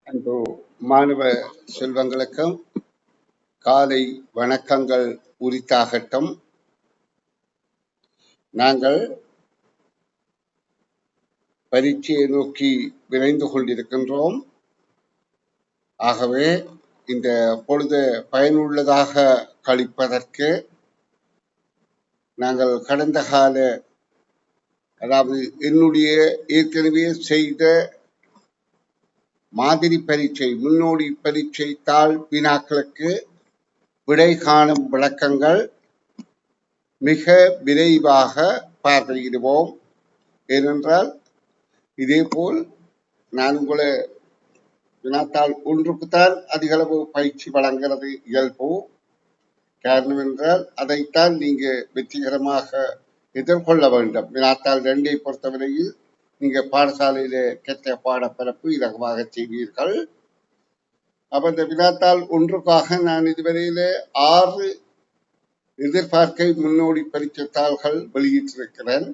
அன்பு மாணவ செல்வங்களுக்கும் காலை வணக்கங்கள் உரித்தாகட்டும். நாங்கள் பரீட்சையை நோக்கி விரைந்து கொண்டிருக்கின்றோம். ஆகவே இந்த பொழுது பயனுள்ளதாக கழிப்பதற்கு நாங்கள் கடந்த கால அதாவது என்னுடைய ஏற்கனவே செய்த மாதிரி பரீட்சை முன்னோடி பரீட்சை தாள் வினாக்களுக்கு விடை காணும் விளக்கங்கள் மிக விரைவாக பார்வையிடுவோம். ஏனென்றால் இதேபோல் நான் உங்களை வினாத்தாள் ஒன்றுக்குத்தான் அதிகளவு பயிற்சி வழங்குறது இயல்பு. காரணம் என்றால் அதைத்தான் நீங்க வெற்றிகரமாக எதிர்கொள்ள வேண்டும். வினாத்தாள் 2ஐ பொறுத்தவரையில் நீங்க பாடசாலையில கற்ற பாடப்பரப்பு இலகுவாக செய்வீர்கள். அப்ப இந்த வினாத்தாள் ஒன்றுக்காக நான் இதுவரையில 6 எதிர்பார்க்கை முன்னோடி பரீட்சை தாள்கள் வெளியிட்டிருக்கிறேன்.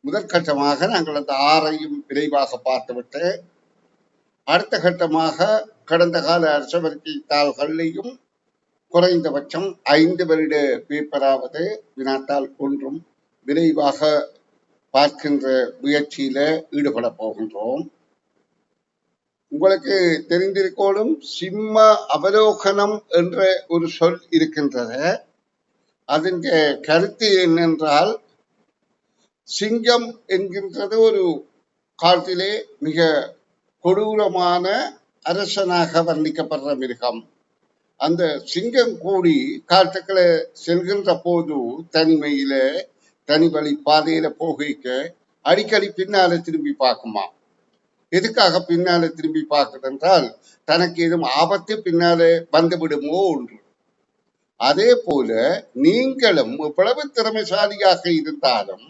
முதற்கட்டமாக நாங்கள் அந்த 6ஐயும் விரைவாக பார்த்துவிட்டு அடுத்த கட்டமாக கடந்த கால அரச பரீட்சை தாள்களையும் குறைந்தபட்சம் 5 வருட பேப்பராவது வினாத்தாள் ஒன்றும் விரைவாக பார்க்கின்ற முயற்சியில ஈடுபட போகின்றோம். உங்களுக்கு தெரிந்திருக்கோடும் சிம்ம அவலோகனம் என்ற ஒரு சொல் இருக்கின்றது. அதன் கருத்து என்னென்றால், சிங்கம் என்கின்றது ஒரு காலத்திலே மிக கொடூரமான அரசனாக வர்ணிக்கப்படுற மிருகம். அந்த சிங்கம் கூடி காட்டுக்களை செல்கின்ற போது தனிமையில தனி வழி பாதையில போகிக்க அடிக்கடி பின்னால திரும்பி பார்க்குமா. எதுக்காக பின்னால திரும்பி பார்க்குது என்றால், தனக்கு எதுவும் ஆபத்து பின்னால வந்துவிடுமோ ஒன்று. அதே போல நீங்களும் எவ்வளவு திறமைசாலியாக இருந்தாலும்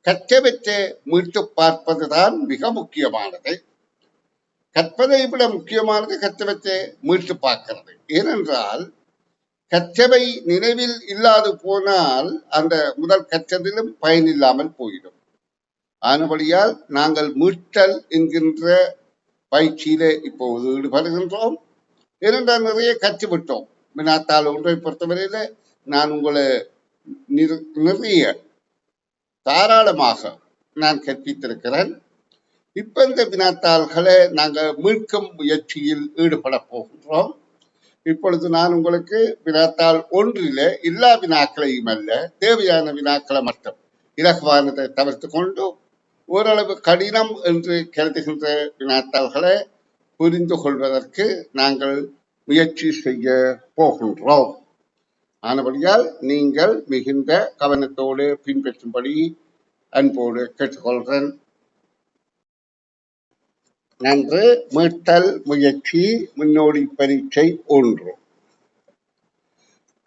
கற்றவற்றை மீட்டு பார்ப்பதுதான் மிக முக்கியமானது. கற்பதை விட முக்கியமானது கற்றவற்றை மீட்டு பார்க்கிறது. ஏனென்றால் கற்றவை நினைவில் இல்லாது போனால் அந்த முதல் கற்றதிலும் பயனில்லாமல் போயிடும். ஆனபடியால் நாங்கள் மீட்டல் என்கின்ற பயிற்சியில இப்போது ஈடுபடுகின்றோம். ஏனென்றால் நிறைய கற்றுவிட்டோம். வினாத்தாள் ஒன்றை பொறுத்தவரையில நான் உங்களை நிறைய தாராளமாக நான் கற்பித்திருக்கிறேன். இப்ப இந்த வினாத்தாள்களை நாங்கள் மீட்கும் முயற்சியில் ஈடுபட போகின்றோம். இப்பொழுது நான் உங்களுக்கு வினாத்தாள் ஒன்றில எல்லா வினாக்களையும் அல்ல, தேவையான வினாக்களை மட்டும் இலகுவானதை தவிர்த்து கொண்டு ஓரளவு கடினம் என்று கருதுகின்ற வினாத்தாள்களை புரிந்து கொள்வதற்கு நாங்கள் முயற்சி செய்ய போகின்றோம். ஆனபடியால் நீங்கள் மிகுந்த கவனத்தோடு பின்பற்றும்படி அன்போடு கேட்டுக்கொள்கிறேன். நன்று. மீட்டல் முயற்சி முன்னோடி பரீட்சை 1.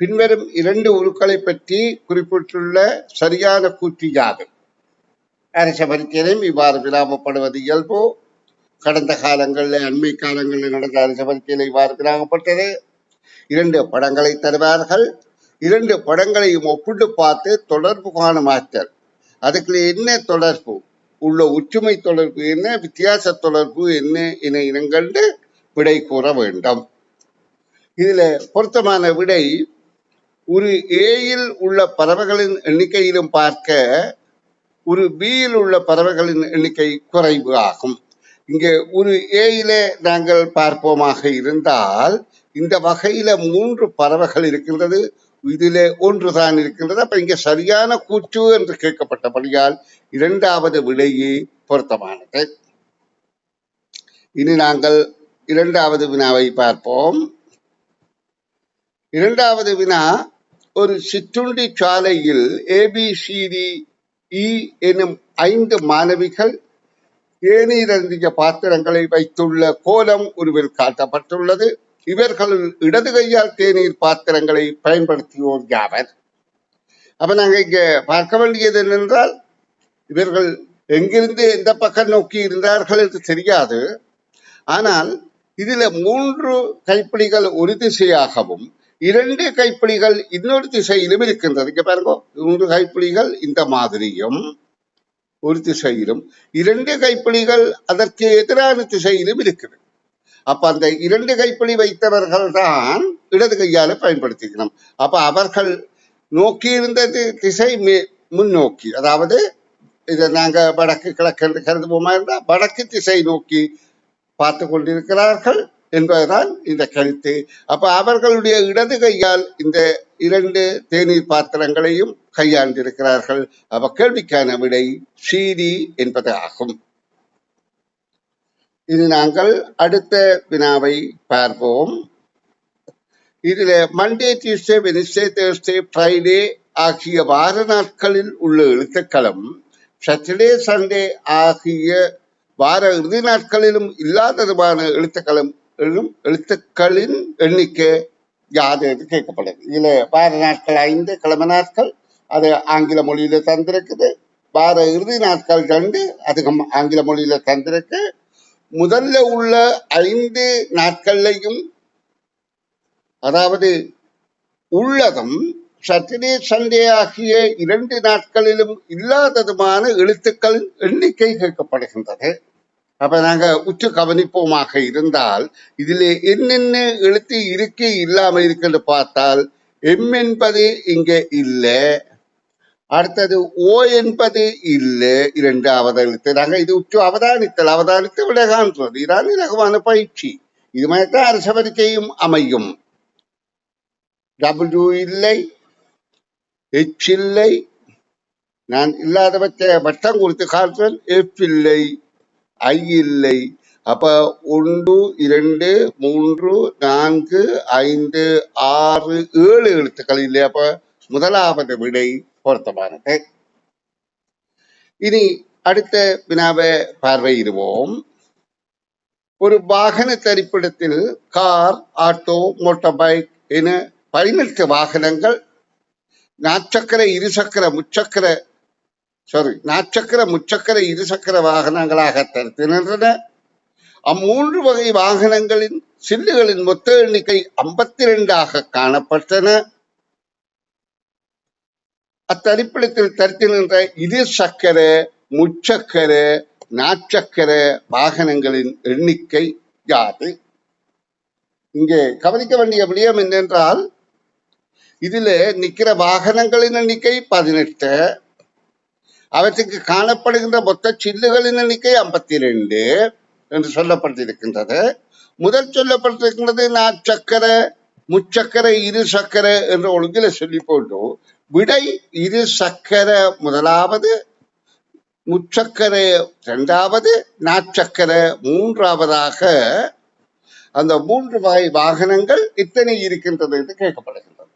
பின்வரும் 2 உருக்களை பற்றி குறிப்பிட்டுள்ள சரியான கூற்று யாது? அரச பரீட்சையிலும் இவ்வாறு விராமப்படுவது இயல்பு. கடந்த காலங்களில் அண்மை காலங்களில் நடந்த அரச பரீட்சையில் இவ்வாறு விராமப்பட்டது. 2 படங்களை தருவார்கள். 2 படங்களையும் ஒப்பிட்டு பார்த்து தொடர்பு காண மாற்றல். அதுக்கு என்ன தொடர்பு, உள்ள ஒற்றுமை தொடர்பு என்ன, வித்தியாச தொடர்பு என்ன என இனங்கண்டு விடை கூற வேண்டும். இதுல பொருத்தமான விடை ஒரு ஏயில் உள்ள பறவைகளின் எண்ணிக்கையிலும் பார்க்க ஒரு பியில் உள்ள பறவைகளின் எண்ணிக்கை குறைவு ஆகும். இங்க ஒரு ஏயில நாங்கள் பார்ப்போமாக இருந்தால் இந்த வகையில 3 பறவைகள் இருக்கின்றது, இதில ஒன்றுதான் இருக்கின்றது. அப்ப இங்க சரியான கூற்று என்று கேட்கப்பட்டபடியால் 2வது விடையே பொருத்தமானது. இனி நாங்கள் 2வது வினாவை பார்ப்போம். 2வது வினா, ஒரு சிற்றுண்டி சாலையில் ABCDE எனும் 5 மாணவிகள் தேநீர் அருந்திய பாத்திரங்களை வைத்துள்ள கோலம் உருவில் காட்டப்பட்டுள்ளது. இவர்களுள் இடது கையால் தேநீர் பாத்திரங்களை பயன்படுத்தியோர் யாவர்? அப்ப நாங்க இங்க பார்க்க வேண்டியது என்னென்றால், இவர்கள் எங்கிருந்து எந்த பக்கம் நோக்கி இருந்தார்கள் என்று தெரியாது. ஆனால் இதுல 3 கைப்பிடிகள் ஒரு திசையாகவும் 2 கைப்பிடிகள் இன்னொரு திசையிலும் இருக்கின்றது. இங்க பாருங்க, 3 கைப்பிடிகள் இந்த மாதிரியும் ஒரு திசையிலும், 2 கைப்பிடிகள் அதற்கு எதிரான திசையிலும் இருக்குது. அப்ப அந்த 2 கைப்பிடி வைத்தவர்கள் தான் இடது கையால பயன்படுத்திக்கணும். அப்ப அவர்கள் நோக்கி இருந்தது திசை முன்னோக்கி, அதாவது இதை நாங்க வடக்கு கிழக்கு என்று கருதுவோமா இருந்தால் வடக்கு திசை நோக்கி பார்த்து கொண்டிருக்கிறார்கள் என்பதுதான் இந்த கருத்து. அப்ப அவர்களுடைய இடது கையால் இந்த 2 தேநீர் பாத்திரங்களையும் கையாண்டிருக்கிறார்கள். அப்ப கேள்விக்கான விடை சீடி என்பது ஆகும். இது நாங்கள் அடுத்த வினாவை பார்ப்போம். இதுல Monday, Tuesday, Wednesday, Thursday, Friday ஆகிய வார நாட்களில் உள்ள எழுத்துக்களும் சாட்டர்டே, சண்டே ஆகிய வார இறுதி நாட்களிலும் இல்லாததுமான எழுத்துக்களின் எண்ணிக்கை யாது என்று கேட்கப்படுது. இதுல வார நாட்கள் 5, கிழமை நாட்கள் அது ஆங்கில மொழியில தந்திருக்குது. வார இறுதி நாட்கள் 2, அது ஆங்கில மொழியில தந்திருக்கு. முதல்ல உள்ள 5 நாட்கள்லையும், அதாவது உள்ளதும் சாட்டர்டே, சண்டே ஆகிய 2 நாட்களிலும் இல்லாததுமான எழுத்துக்களின் எண்ணிக்கை கேட்கப்படுகின்றது. அப்ப நாங்க உற்று கவனிப்போமாக இருந்தால் இதில் என்னென்ன எழுத்து இருக்கு இல்லாம இருக்குன்னு பார்த்தால் எம் என்பது இங்க இல்லை, அடுத்தது ஓ என்பது இல்லை, 2வது எழுத்து. நாங்க இது உற்று அவதானித்து விட காண்றது. இதான் இலகுவான பயிற்சி. இது மாதிரிதான் அரசவரிக்கையும் அமையும். டபிள்யூ இல்லை, எச் இல்லை, நான் இல்லாதவற்றை வட்டம் கொடுத்து காட்டுறேன். எஃப் இல்லை, ஐ இல்லை. அப்ப 1, 2, 3, 4, 5, 6, 7 எழுத்துக்கள் இல்லை. அப்ப முதலாவது விடை பொருத்தமானது. இனி அடுத்த வினாவை பார்வையிடுவோம். ஒரு வாகன தரிப்பிடத்தில் கார், ஆட்டோ, மோட்டார் பைக் என 18 வாகனங்கள் நாற்சக்கர முச்சக்கர இருசக்கர வாகனங்களாக தரித்திருந்தன. அம்மூன்று வகை வாகனங்களின் சில்லுகளின் மொத்த எண்ணிக்கை 52 காணப்பட்டன. அத்தரிப்பிடத்தில் தரித்து நின்ற இருசக்கர, முச்சக்கர, நாற்சக்கர வாகனங்களின் எண்ணிக்கை யாது? இங்கே கவனிக்க வேண்டிய விடயம் என்னென்றால், இதுல நிக்கிற வாகனங்களின் எண்ணிக்கை 18, அவற்றுக்கு காணப்படுகின்ற மொத்த சில்லுகளின் எண்ணிக்கை 52 என்று சொல்லப்பட்டிருக்கின்றது. முதல் சொல்லப்பட்டிருக்கின்றது நாற்சக்கர, முச்சக்கர, இருசக்கர என்ற ஒழுங்கில சொல்லி போட்டு விடை இருசக்கர முதலாவது, முச்சக்கர 2வது, நாற்சக்கர 3வதாக அந்த 3 வகை வாகனங்கள் இத்தனை இருக்கின்றது என்று கேட்கப்படுகின்றது.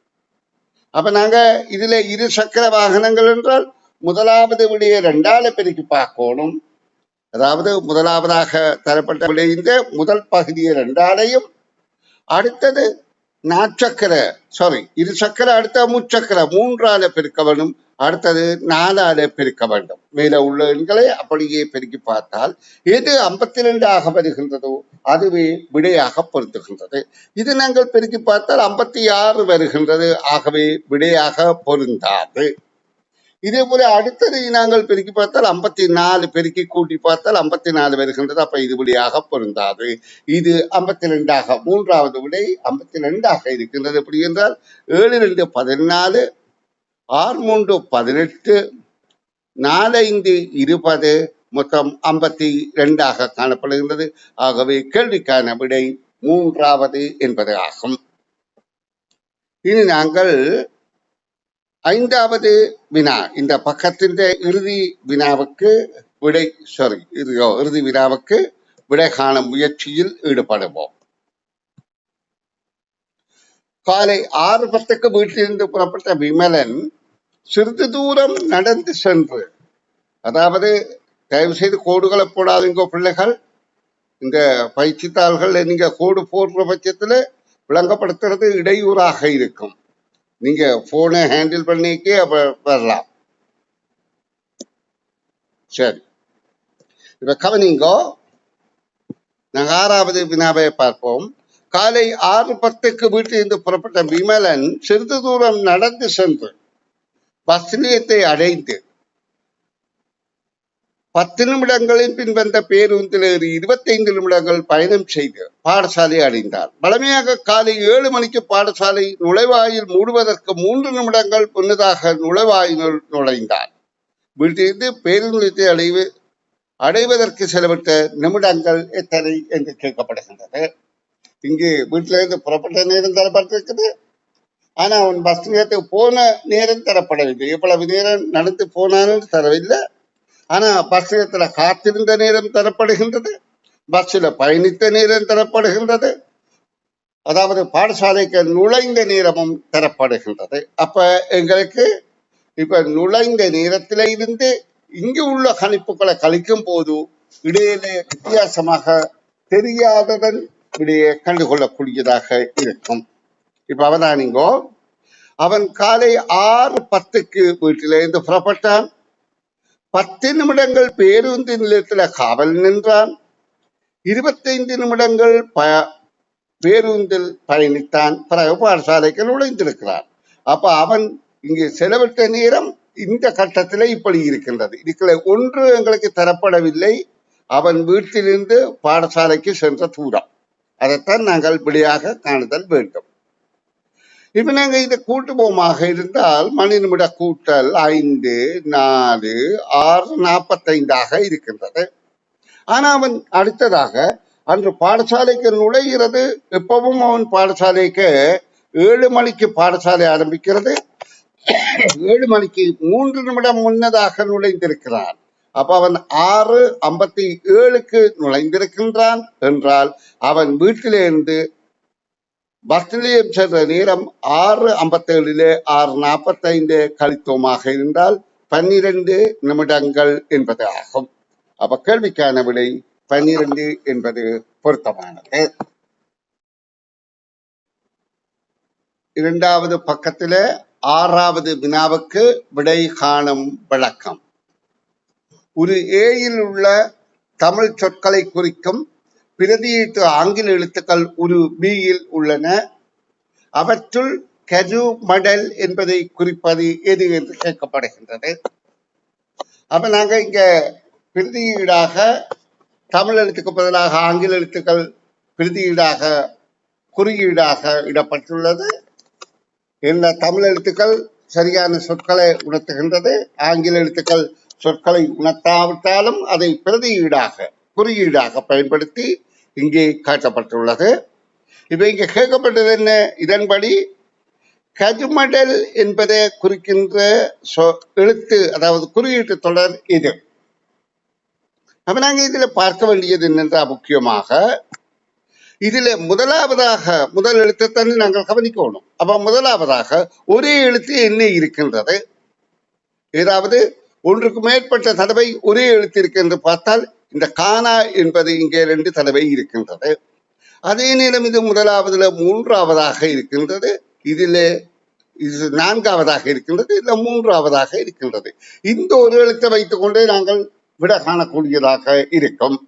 அப்ப நாங்க இதுல இருசக்கர வாகனங்கள் என்றால் முதலாவது விடைய 2ஆல பெருக்கி பார்க்கணும். அதாவது முதலாவதாக தரப்பட்ட விடைந்த முதல் பகுதியை 2ஆலையும், அடுத்தது இருசக்கர, அடுத்த முச்சக்கர 3ஆல பெருக்க வேண்டும், அடுத்தது 4ஆல பெருக்க வேண்டும். மேல உள்ள எண்களை அப்படியே பெருக்கி பார்த்தால் எது 52 வருகின்றதோ அதுவே விடையாக பொருந்துகின்றது. இது நாங்கள் பெருக்கி பார்த்தால் 56 வருகின்றது, ஆகவே விடையாக பொருந்தாது. இதே போல அடுத்தது நாங்கள் பெருக்கி பார்த்தால் 54 பெருக்கி கூட்டி பார்த்தால் 54 வருகின்றது, அப்ப இது விடையாக பொருந்தாது. இது 52 3வது விடை 52 இருக்கின்றது. எப்படி என்றால் 7 2 14, 6 3 18, 4 5 20, மொத்தம் 52 காணப்படுகின்றது. ஆகவே கேள்விக்கான விடை 3வது என்பது ஆகும். இனி நாங்கள் 5வது வினா, இந்த பக்கத்தின் இறுதி வினாவுக்கு விடை காணும் முயற்சியில் ஈடுபடுவோம். காலை 6:10 வீட்டிலிருந்து புறப்பட்ட விமலன் சிறிது தூரம் நடந்து சென்று, அதாவது தயவு செய்து கோடுகளை போடாதீங்க பிள்ளைகள். இந்த பயிற்சித்தாள்கள் நீங்க கோடு போடுற பட்சத்துல விளங்கப்படுத்துறது இடையூறாக இருக்கும். நீங்க போனை ஹேண்டில் பண்ணிக்கே அப்ப வரலாம். சரி, இப்ப கவனிங்கோ. நாங்க 6வது வினாவை பார்ப்போம். காலை 6:10 வீட்டிலிருந்து புறப்பட்ட விமலன் சிறிது தூரம் நடந்து சென்று பஸ் நிலையத்தை அடைந்து 10 நிமிடங்களின் பின் வந்த பேருந்தில் ஏறி 25 நிமிடங்கள் பயணம் செய்து பாடசாலை அடைந்தார். வழமையாக காலை 7 மணிக்கு பாடசாலை நுழைவாயில் மூடுவதற்கு 3 நிமிடங்கள் முன்னதாக நுழைவாயினுள் நுழைந்தார். வீட்டிலிருந்து பேருந்து நிலையத்தை அடைவதற்கு செலவிட்ட நிமிடங்கள் எத்தனை என்று கேட்கப்படுகின்றது. இங்கு வீட்டிலிருந்து புறப்பட்ட நேரம் தரப்பட்டிருக்குது. ஆனா அவன் பஸ் நிலையத்துக்கு போன நேரம் தரப்படவில்லை. எவ்வளவு நேரம் நடந்து போனாலும் தரவில்லை. ஆனா பஸ் நிலையத்துல காத்திருந்த நேரம் தரப்படுகின்றது. பஸ்ல பயணித்த நேரம் தரப்படுகின்றது. அதாவது பாடசாலைக்கு நுழைந்த நேரமும் தரப்படுகின்றது. அப்ப எங்களுக்கு இப்ப நுழைந்த நேரத்தில இருந்து இங்கு உள்ள கணிப்புகளை கழிக்கும் போது இடையிலே வித்தியாசமாக தெரியாததன் இடையே கண்டுகொள்ளக்கூடியதாக இருக்கும். இப்ப அவதானிங்கோ, அவன் காலை 6:10 வீட்டிலிருந்து புறப்பட்டான். 10 நிமிடங்கள் பேருந்து நிலையத்துல காவல் நின்றான். 25 நிமிடங்கள் பேருந்தில் பயணித்தான். பிறகு பாடசாலைக்கு நுழைந்திருக்கிறான். அப்ப அவன் இங்கு செலவிட்ட நேரம் இந்த கட்டத்தில் இப்படி இருக்கின்றது. இதுக்குள்ள ஒன்று எங்களுக்கு தரப்படவில்லை, அவன் வீட்டிலிருந்து பாடசாலைக்கு சென்ற தூரம். அதைத்தான் நாங்கள் வெளியாக காணுதல் வேண்டும். இப்ப நாங்க இதை கூட்டுவோமாக இருந்தால் மணி நிமிட கூட்டல் 5, 4, 6, 45 இருக்கின்றது. ஆனா அவன் அடுத்ததாக அன்று பாடசாலைக்கு நுழைகிறது. எப்பவும் அவன் பாடசாலைக்கு 7 மணிக்கு பாடசாலை ஆரம்பிக்கிறது. 7 மணிக்கு 3 நிமிடம் முன்னதாக நுழைந்திருக்கிறான். அப்ப அவன் 6:57 நுழைந்திருக்கின்றான் என்றால் அவன் வீட்டிலிருந்து பஸ் நிலையம் சென்ற நேரம் 6:57 6:45 கழித்தோமாக இருந்தால் 12 நிமிடங்கள் என்பது ஆகும். அப்ப கேள்விக்கான விடை 12 என்பது பொருத்தமானது. இரண்டாவது பக்கத்தில 6வது வினாவுக்கு விடை காணும் விளக்கம். ஒரு ஏயில் உள்ள தமிழ் சொற்களை குறிக்கும் பிரதியீட்டு ஆங்கில எழுத்துக்கள் ஒரு பியில் உள்ளன. அவற்றுள் கரு மடல் என்பதை குறிப்பது எது என்று கேட்கப்படுகின்றது. அப்ப நாங்க இங்க பிரதியீடாக தமிழ் எழுத்துக்கு பதிலாக ஆங்கில எழுத்துக்கள் பிரதியீடாக குறியீடாக இடப்பட்டுள்ளது. இந்த தமிழ் எழுத்துக்கள் சரியான சொற்களை உணர்த்துகின்றது. ஆங்கில எழுத்துக்கள் சொற்களை உணர்த்தாவிட்டாலும் அதை பிரதியீடாக குறியீடாக பயன்படுத்தி இங்கே காட்டப்பட்டுள்ளது. இப்ப இங்க கேட்கப்பட்டது என்ன? இதன்படி கஜுமடல் என்பதை குறிக்கின்ற எழுத்து, அதாவது குறியீட்டு தொடர் இது. அப்ப நாங்க இதுல பார்க்க வேண்டியது என்னென்றா, முக்கியமாக இதுல முதல் எழுத்தைத்தான் நாங்கள் கவனிக்கணும். அப்ப முதலாவதாக ஒரே எழுத்து என்ன இருக்கின்றது. ஏதாவது ஒன்றுக்கு மேற்பட்ட தடவை ஒரே எழுத்து இருக்கு என்று பார்த்தால் இந்த கானா என்பது இங்கே 2 தடவை இருக்கின்றது. அதே நேரம் இது முதலாவதுல 3வதாக இருக்கின்றது. இதுல இது 4வதாக இருக்கின்றது. இதுல 3வதாக இருக்கின்றது. இந்த ஒரு எழுத்தை வைத்துக் கொண்டே நாங்கள் விட காணக்கூடியதாக இருக்கும்.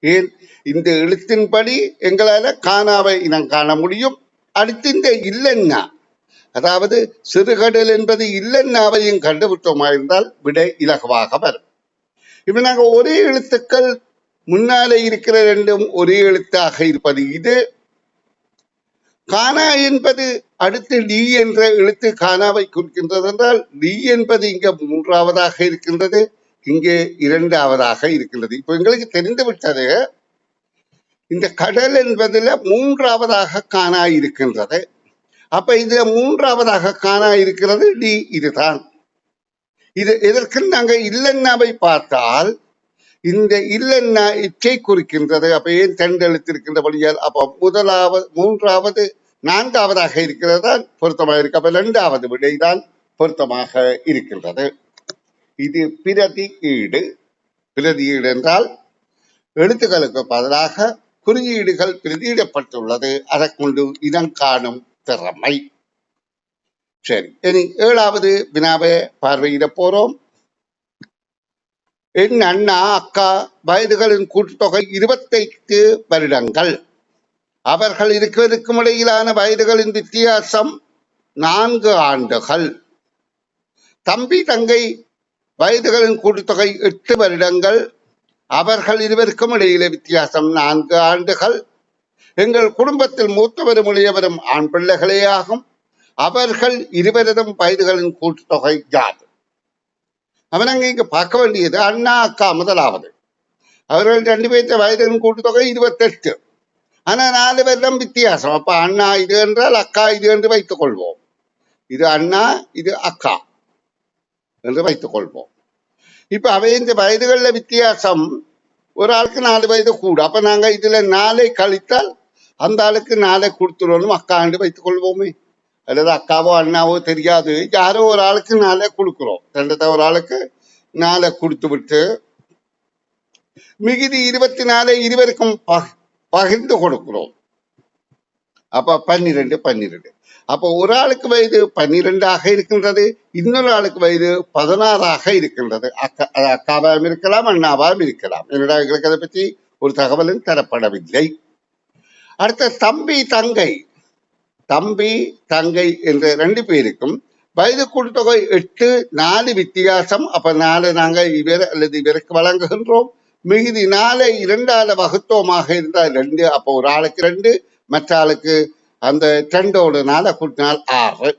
ஏன்? இந்த எழுத்தின்படி எங்களால கானாவை இனம் காண முடியும். அடுத்து இந்த இல்லன்னா, அதாவது சிறுகடல் என்பது இல்லன்னாவையும் கண்டுவிட்டோமா இருந்தால் விடை இலகுவாக வரும். இப்ப நாங்க ஒரே எழுத்துக்கள் முன்னாலே இருக்கிற 2ம் ஒரே எழுத்தாக இருப்பது இது. கானா என்பது அடுத்து டி என்ற எழுத்து கானாவை குறிக்கின்றது என்றால் டி என்பது இங்க 3வதாக இருக்கின்றது, இங்கே 2வதாக இருக்கின்றது. இப்ப எங்களுக்கு தெரிந்து விட்டது, இந்த கடல் என்பதுல 3வதாக கானா இருக்கின்றது. அப்ப இதுல 3வதாக கானா இருக்கிறது டி, இதுதான். இது எதற்கு நாங்க இல்லன்னாவை பார்த்தால் இந்த இல்லன்னா இச்சை குறிக்கின்றது. அப்ப ஏன் 2 எழுத்து இருக்கின்ற வழியால் அப்ப 3வது 4வதாக இருக்கிறதா பொருத்தமாக இருக்கு. அப்ப 2வது விடைதான் பொருத்தமாக இருக்கின்றது. இது பிரதியீடு. பிரதியீடு என்றால் எழுத்துக்களுக்கு பதிலாக குறியீடுகள் பிரதியிடப்பட்டுள்ளது. அதை கொண்டு இனம் காணும் திறமை. சரி, இனி 7வது வினாவை பார்வையிட போறோம். என் அண்ணா அக்கா வயதுகளின் கூட்டுத்தொகை 28 வருடங்கள். அவர்கள் இருக்கிறதுக்கும் இடையிலான வயதுகளின் வித்தியாசம் 4 ஆண்டுகள். தம்பி தங்கை வயதுகளின் கூட்டுத்தொகை 8 வருடங்கள். அவர்கள் இருவருக்கும் இடையிலே வித்தியாசம் 4 ஆண்டுகள். எங்கள் குடும்பத்தில் மூத்தவரும் இளையவரும் ஆண் பிள்ளைகளே ஆகும். அவர்கள் இருவரதும் வயதுகளின் கூட்டுத்தொகை யாது? அவன் இங்க பார்க்க வேண்டியது அண்ணா அக்கா முதலாவது. அவர்கள் 2 பேர்த்த வயதுகளின் கூட்டுத்தொகை 28. ஆனா 4 வருடம் வித்தியாசம். அப்ப அண்ணா இது என்றால் அக்கா இது என்று வைத்துக் கொள்வோம். இது அண்ணா இது அக்கா என்று வைத்துக் கொள்வோம். இப்ப அவை இந்த வயதுகள்ல வித்தியாசம் ஒரு ஆளுக்கு 4 வயது கூட. அப்ப நாங்க இதுல 4 கழித்தால் அந்த ஆளுக்கு 4 கொடுத்துடணும் அக்கா என்று வைத்துக் கொள்வோமே. அல்லது அக்காவோ அண்ணாவோ தெரியாது, யாரோ ஒரு ஆளுக்கு 4 கொடுக்கிறோம். ஒரு ஆளுக்கு 4 கொடுத்து விட்டு மிகுதி 24 இருவருக்கும் பகிர்ந்து கொடுக்கிறோம். அப்ப 12. அப்ப ஒரு ஆளுக்கு வயது 12 இருக்கின்றது, இன்னொரு ஆளுக்கு வயது 16 இருக்கின்றது. அக்காவாகவும் இருக்கலாம் அண்ணாவாகவும் இருக்கலாம். என்னடா எங்களுக்கு அதை பற்றி ஒரு தகவலும் தரப்படவில்லை. அடுத்த தம்பி தங்கை என்ற 2 பேருக்கும் வயது கூட்டுத்தொகை 8, 4 வித்தியாசம். அப்ப 4 நாங்க இவர் அல்லது இவருக்கு வழங்குகின்றோம். மிகுதி 4 2ஆல வகுத்தோமாக இருந்தால் 2. அப்போ ஒரு ஆளுக்கு 2, மற்ற ஆளுக்கு அந்த 2ஓடு 4 கூட்டினால் 6.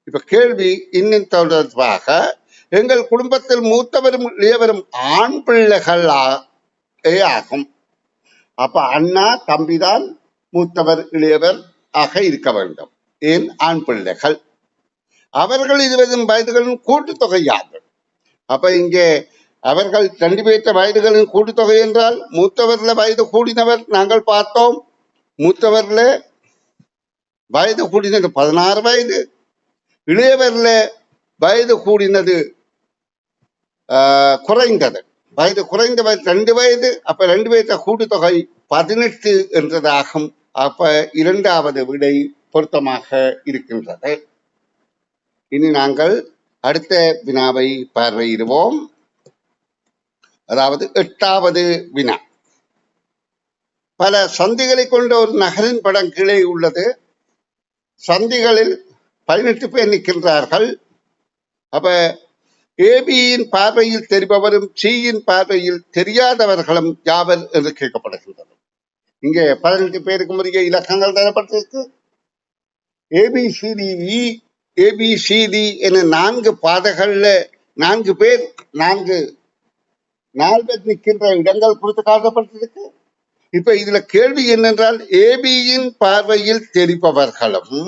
இப்ப கேள்வி இன்னும் தொடர்பாக, எங்கள் குடும்பத்தில் மூத்தவரும் இளையவரும் ஆண் பிள்ளைகள் ஆகும். அப்ப அண்ணா தம்பிதான் மூத்தவர் இளையவர் ஆக இருக்க வேண்டும். ஏன் ஆண் பிள்ளைகள். அவர்கள் 20 வயதுகளின் கூட்டுத்தொகை யாது? அப்ப இங்கே அவர்கள் 2 பேர்த்த வயதுகளின் கூட்டுத்தொகை என்றால் மூத்தவர்ல வயது கூடினவர் நாங்கள் பார்த்தோம். மூத்தவர்ல வயது கூடினது 16 வயது, இளையவர்ல வயது கூடினது குறைந்தது. வயது குறைந்தவர் 2 வயது. அப்ப 2 பேர்த்த கூட்டுத்தொகை 18 என்றதாகும். அப்ப 2வது விடை பொருத்தமாக இருக்கின்றது. இனி நாங்கள் அடுத்த வினாவை பார்வையிடுவோம். அதாவது 8வது வினா. பல சந்திகளை கொண்ட ஒரு நகரின் படம் கீழே உள்ளது. சந்திகளில் 18 பேர் நிற்கின்றார்கள். அப்ப ஏபியின் பார்வையில் தெரிபவரும் சியின் பார்வையில் தெரியாதவர்களும் யாவர் என்று கேட்கப்படுகின்றது. இங்கே 18 பேருக்கு உரிய இலக்கங்கள் தரப்பட்டிருக்கு. ஏபிசிடி என 4 பாதைகள்ல 4 பேர் 4 நிற்கின்ற இடங்கள் குறித்து காட்டப்பட்டிருக்கு. இப்ப இதுல கேள்வி என்னென்றால், ஏபியின் பார்வையில் தெரிபவர்களும்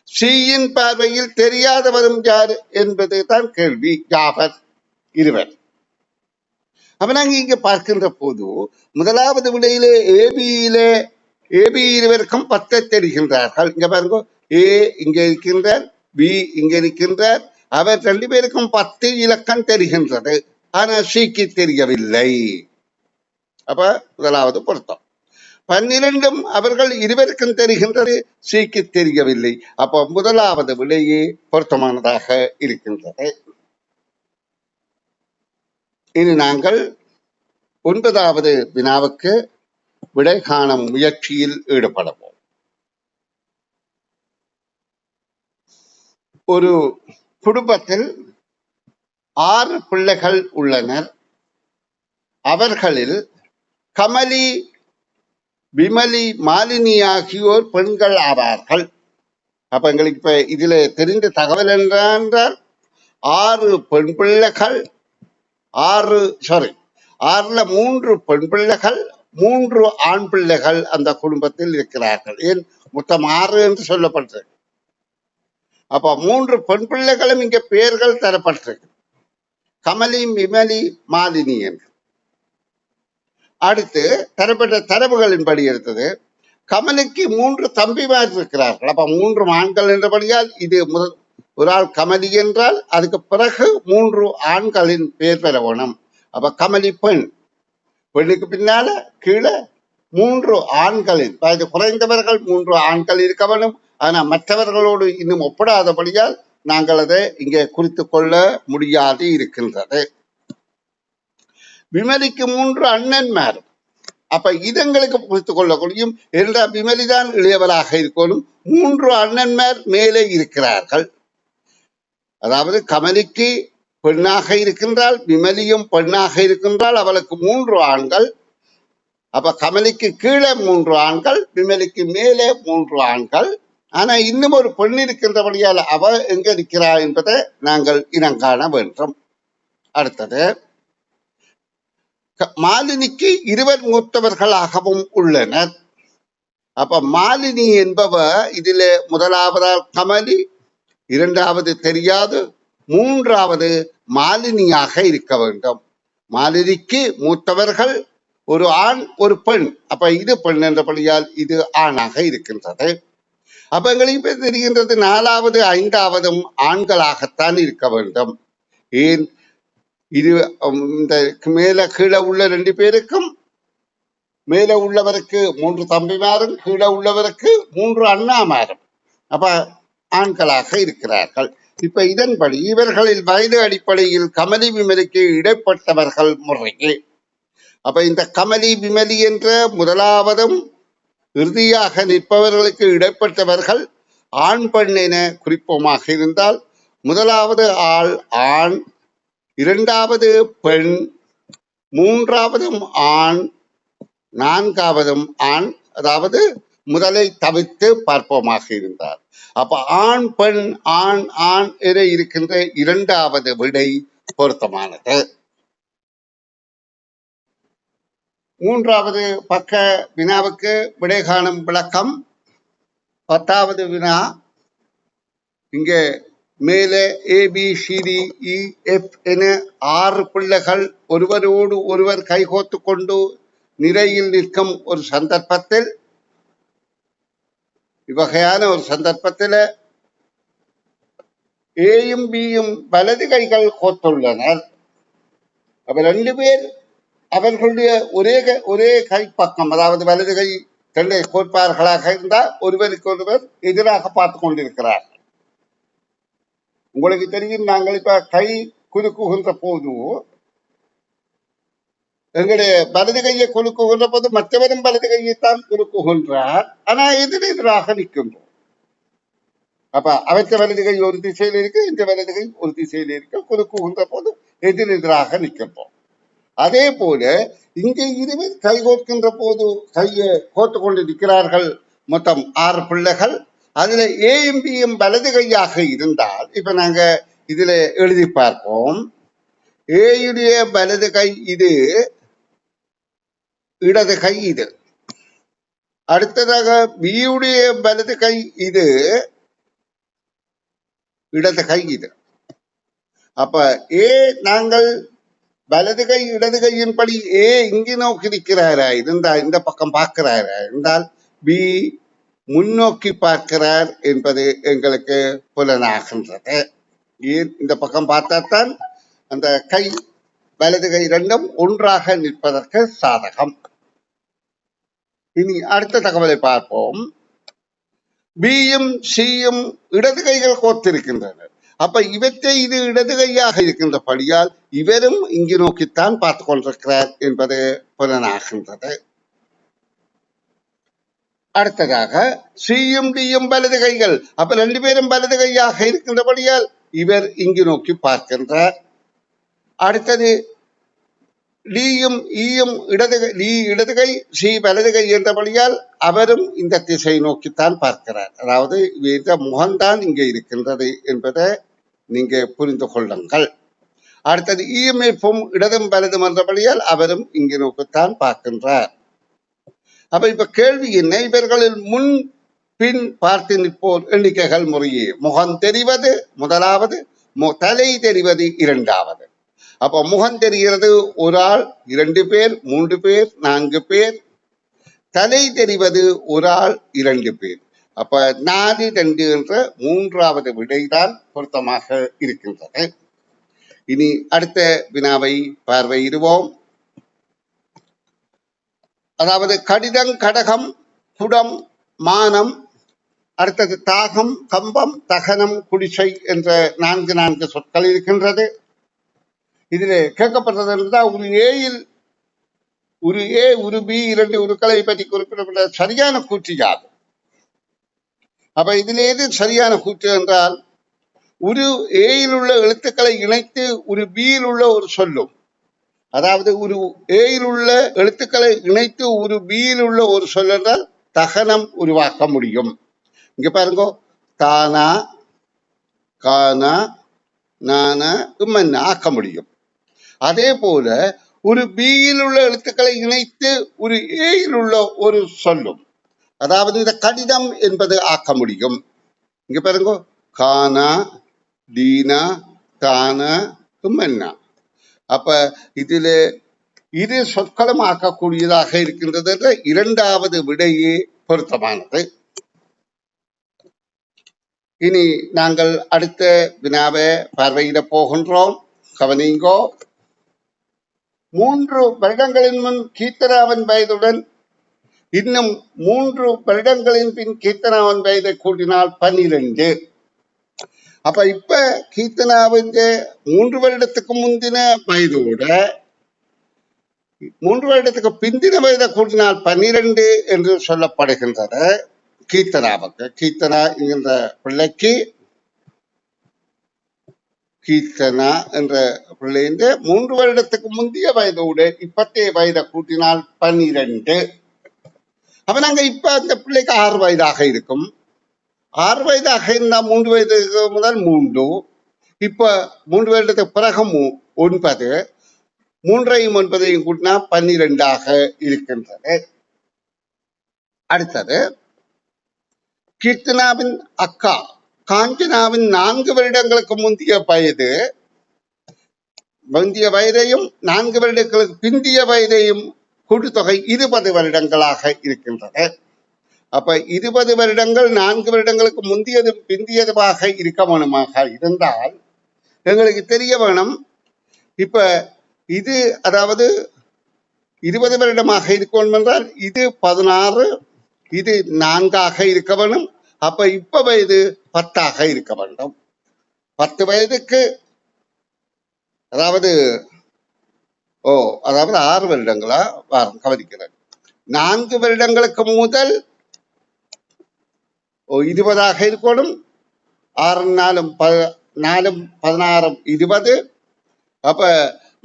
சியின் பார்வையில் தெரியாதவரும் யார் என்பது தான் கேள்வி. யாவர் இருவர். அப்ப நாங்க இங்க பார்க்கின்ற போது முதலாவது விடையிலே ஏபி இருவருக்கும் 10 தெரிகின்றார்கள். இங்க பாருங்க, ஏ இங்க இருக்கின்றார், பி இங்க இருக்கின்றார். அவர் 2 பேருக்கும் 10 இலக்கம் தெரிகின்றது. ஆனா சிக்கு தெரியவில்லை. அப்ப முதலாவது பொருத்தம். 12 அவர்கள் இருவருக்கும் தெரிகின்றது, சிக்கு தெரியவில்லை. அப்ப முதலாவது விடையே பொருத்தமானதாக இருக்கின்றது. இனி நாங்கள் 9வது வினாவுக்கு விடை காணும் முயற்சியில் ஈடுபடுவோம். ஒரு குடும்பத்தில் 6 பிள்ளைகள் உள்ளனர். அவர்களில் கமலி, விமலி, மாலினி ஆகியோர் பெண்கள் ஆவார்கள். அப்ப எங்களுக்கு இப்ப இதுல தெரிந்த தகவல் என்றால் 6 பெண் பிள்ளைகள், 6ல 3 பெண் பிள்ளைகள், 3 ஆண் பிள்ளைகள் அந்த குடும்பத்தில் இருக்கிறார்கள். ஏன் மொத்தம் 6 என்று சொல்லப்பட்டிருக்கு. அப்ப 3 பெண் பிள்ளைகளும் இங்க பெயர்கள் தரப்பட்டிருக்கு. கமலி, விமலி, மாலினி என்று. அடுத்து தரப்பட்ட தரவுகளின்படி எடுத்தது, கமலிக்கு 3 தம்பிமார் இருக்கிறார்கள். அப்ப 3 ஆண்கள் என்றபடியால் இது ஒரு ஆள் கமலி என்றால் அதுக்கு பிறகு 3 ஆண்களின் பெயர் பெற வேணும். அப்ப கமலி பெண், பெண்ணுக்கு பின்னால கீழே 3 ஆண்களின் வயது குறைந்தவர்கள் 3 ஆண்கள் இருக்க வேண்டும். ஆனா மற்றவர்களோடு இன்னும் ஒப்பிடாதபடியால் நாங்கள் அதை இங்கே குறித்து கொள்ள முடியாது இருக்கின்றது. விமலிக்கு 3 அண்ணன்மார். அப்ப இதங்களுக்கு குறித்து கொள்ள முடியும். என்றால் விமலிதான் இளையவராக இருக்கணும். 3 அண்ணன்மார் மேலே இருக்கிறார்கள். அதாவது கமலிக்கு பெண்ணாக இருக்கின்றாள், விமலியும் பெண்ணாக இருக்கின்றாள், அவளுக்கு 3 ஆண்கள். அப்ப கமலிக்கு கீழே 3 ஆண்கள், விமலிக்கு மேலே 3 ஆண்கள். ஆனா இன்னும் ஒரு பெண் இருக்கின்றபடியால் அவ எங்க இருக்கிறாள் என்பதை நாங்கள் இனங்காண வேண்டும். அடுத்தது, மாலினிக்கு 2 மூத்தவர்களாகவும் உள்ளனர். அப்ப மாலினி என்பவ இதில் முதலாவதால் கமலி, 2வது தெரியாது, 3வது மாலினியாக இருக்க வேண்டும். மாலினிக்கு மூத்தவர்கள் ஒரு ஆண் ஒரு பெண். அப்ப இது பெண் என்றபடியால் இது ஆணாக இருக்கின்றது. அப்ப எங்களுக்கு தெரிகின்றது 4வது 5வதும் ஆண்களாகத்தான் இருக்க வேண்டும். ஏன் இது இந்த மேல கீழே உள்ள 2 பேருக்கும், மேல உள்ளவருக்கு 3 தம்பிமாரும் கீழே உள்ளவருக்கு 3 அண்ணாமாரும் அப்ப ஆண்களாக இருக்கிறார்கள். இப்ப இதன்படி இவர்களில் வயது அடிப்படையில் கமலி விமலிக்கு இடைப்பட்டவர்கள் முறையே. அப்ப இந்த கமலி விமலி என்ற முதலாவதும் இறுதியாக நிற்பவர்களுக்கு இடைப்பட்டவர்கள் ஆண் பெண் என குறிப்போமாக இருந்தால், முதலாவது ஆள் ஆண், 2வது பெண், 3வதும் ஆண், 4வதும் ஆண். அதாவது முதலை தவிர்த்து பார்ப்போமாக இருந்தார். அப்ப ஆண் பெண் ஆண் ஆண் என இருக்கின்ற 2வது விடை பொருத்தமானது. 3வது பக்க வினாவுக்கு விடை காணும் விளக்கம். 10வது வினா, இங்கே மேலே ABCDEF என 6 பிள்ளைகள் ஒருவரோடு ஒருவர் கைகோத்து கொண்டு நிலையில் நிற்கும் ஒரு சந்தர்ப்பத்தில், இவ்வகையான ஒரு சந்தர்ப்பத்தில் ஏயும் பியும் வலது கைகள் கோத்துள்ளனர். அப்ப 2 பேர் அவர்களுடைய ஒரே கை பக்கம், அதாவது வலது கை 2 கோட்பார்களாக இருந்தால் ஒருவருக்கு ஒருவர் எதிராக பார்த்து கொண்டிருக்கிறார். உங்களுக்கு தெரியும், நாங்கள் இப்ப கை குலுக்குகின்ற போது எங்களுடைய வலது கையை குலுக்குகின்ற போது மற்றவரும் வலது கையைத்தான் குலுக்குகின்றார். ஆனா எதிரெதிராக நிற்கின்றோம். அப்ப அவற்ற வலது கை ஒரு திசையில் இருக்கு, இந்த வலது கை ஒரு திசையில் இருக்கு. குலுக்குகின்ற போது எதிரெதிராக நிற்கின்றோம். அதே போல இங்கே 2 கை கோர்க்கின்ற போது கையை கோத்து கொண்டு நிற்கிறார்கள். மொத்தம் 6 பிள்ளைகள். அதுல ஏயும் பியும் வலது கையாக இருந்தால், இப்ப நாங்க இதுல எழுதி பார்ப்போம். ஏயுடைய வலது கை இது, இடது கை இது. அடுத்ததாக பியுடைய வலது கை இது, இடது கை இது. அப்ப நாங்கள் வலது கை இடது கையின் படி இங்கு நோக்கி நிற்கிறாரா இருந்தால், இந்த பக்கம் பார்க்கிறாரா இருந்தால், பி முன்னோக்கி பார்க்கிறார் என்பது எங்களுக்கு புலனாகின்றது. இந்த பக்கம் பார்த்தால்தான் அந்த கை வலது கை 2ம் ஒன்றாக நிற்பதற்கு சாதகம். இனி அடுத்த தகவலை பார்ப்போம். பியும் சியும் இடது கைகள் கோர்த்திருக்கின்றனர். அப்ப இவற்றை இது இடது கையாக இருக்கின்றபடியால் இவரும் இங்கு நோக்கித்தான் பார்த்து கொண்டிருக்கிறார் என்பது புலனாகின்றது. அடுத்ததாக சியும் டியும் வலது கைகள். அப்ப 2 பேரும் வலது கையாக இருக்கின்றபடியால் இவர் இங்கு நோக்கி பார்க்கின்றார். அடுத்தது டியும் ஈயும் இடது கை, சி வலது கை என்றபடியால் அவரும் இந்த திசை நோக்கித்தான் பார்க்கிறார். அதாவது இந்த முகம்தான் இங்கே இருக்கின்றது என்பதை நீங்க புரிந்து கொள்ளுங்கள். அடுத்தது இஎம்எஃப்பும் இடதும் வலதும் என்றபடியால் அவரும் இங்கு நோக்கித்தான் பார்க்கின்றார். அப்ப இப்ப கேள்வி என்ன? இவர்களில் முன் பின் பார்த்து நிற்போர் எண்ணிக்கைகள் முறையே. முகம் தெரிவது முதலாவது, தலை தெரிவது 2வது. அப்ப முகம் தெரிகிறது ஒரு ஆள், 2 பேர், 3 பேர், 4 பேர். தலை தெரிவது ஒரு ஆள், 2 பேர். அப்ப 4, 2 என்ற 3வது விடைதான் பொருத்தமாக இருக்கின்றது. இனி அடுத்த வினாவை பார்வையிடுவோம். அதாவது கடிதம், கடகம், குடம், மானம், அடுத்தது தாகம், கம்பம், தகனம், குடிசை என்ற 4 சொற்கள் இருக்கின்றது. இதில் கேட்கப்பட்டது என்றால் ஒரு ஏ ஒரு பி 2 உருக்களை பற்றி குறிப்பிடப்பட்ட சரியான கூற்று யாது? அப்ப இதில் எது சரியான கூற்று என்றால், ஒரு ஏயில் உள்ள எழுத்துக்களை இணைத்து ஒரு பியில் உள்ள ஒரு சொல்லும், அதாவது ஒரு ஏயில் உள்ள எழுத்துக்களை இணைத்து ஒரு பியில் உள்ள ஒரு சொல் என்றால் தகனம் உருவாக்க முடியும். இங்க பாருங்க, தானா, கானா, நானா, இம்மன்னா ஆக்க முடியும். அதே போல ஒரு பியில் உள்ள எழுத்துக்களை இணைத்து ஒரு ஏயில் உள்ள ஒரு சொல்லும், அதாவது இந்த கடிதம் என்பது ஆக்க முடியும். இங்க பாருங்க, கானா, தீனா, தானா, இம்மன்னா. அப்ப இதுல இது சொற்களம் ஆக்கக்கூடியதாக இருக்கின்றது என்ற இரண்டாவது விடையே பொருத்தமானது. இனி நாங்கள் அடுத்த வினாவை பார்வையிட போகின்றோம். கவனிங்கோ. 3 வருடங்களின் முன் கீர்த்தனாவின் வயதுடன் இன்னும் 3 வருடங்களின் பின் கீர்த்தனாவின் வயதை கூட்டினால் 12. அப்ப இப்ப கீர்த்தனாவின் 3 வருடத்துக்கு முந்தின வயதோட 3 வருடத்துக்கு பிந்தின வயதை கூட்டினால் 12 என்று சொல்லப்படுகின்றது. கீர்த்தனாவுக்கு, கீர்த்தனா என்கின்ற பிள்ளைக்கு, கீர்த்தனா என்ற பிள்ளைந்த 3 வருடத்துக்கு முந்தைய வயதோடு இப்பத்தைய வயதை கூட்டினால் 12. அப்ப நாங்க இப்ப அந்த பிள்ளைக்கு 6 வயதாக இருக்கும். 6 வயதாக இருந்தா 3 வயதுக்கு முதல் 3, இப்ப 3 வருடத்துக்கு பிறகு 9, 3ஐயும் 9ஐயும் கூட்டினா 12ஆக இருக்கின்றது. அடுத்தது, கீர்த்தனாவின் அக்கா காஞ்சனாவின் 4 வருடங்களுக்கு முந்தைய வயதையும் 4 வருடங்களுக்கு பிந்திய வயதையும் கூட்டுத்தொகை 20 வருடங்களாக இருக்கின்றது. அப்ப 20 வருடங்கள் 4 வருடங்களுக்கு முந்தியதும் பிந்தியதுமாக இருக்க வேணுமாக இருந்தால் எங்களுக்கு தெரிய வேணும். இப்ப இது அதாவது 20 வருடமாக இருக்கணும் என்றால் இது 16, இது 4ஆக இருக்க வேணும். அப்ப இப்ப வயது 10ஆக இருக்க வேண்டும். 10 வயதுக்கு அதாவது 6 வருடங்களா கவனிக்கிறேன். 4 வருடங்களுக்கு முதல் 20ஆக இருக்கணும். 6 4 16 20. அப்ப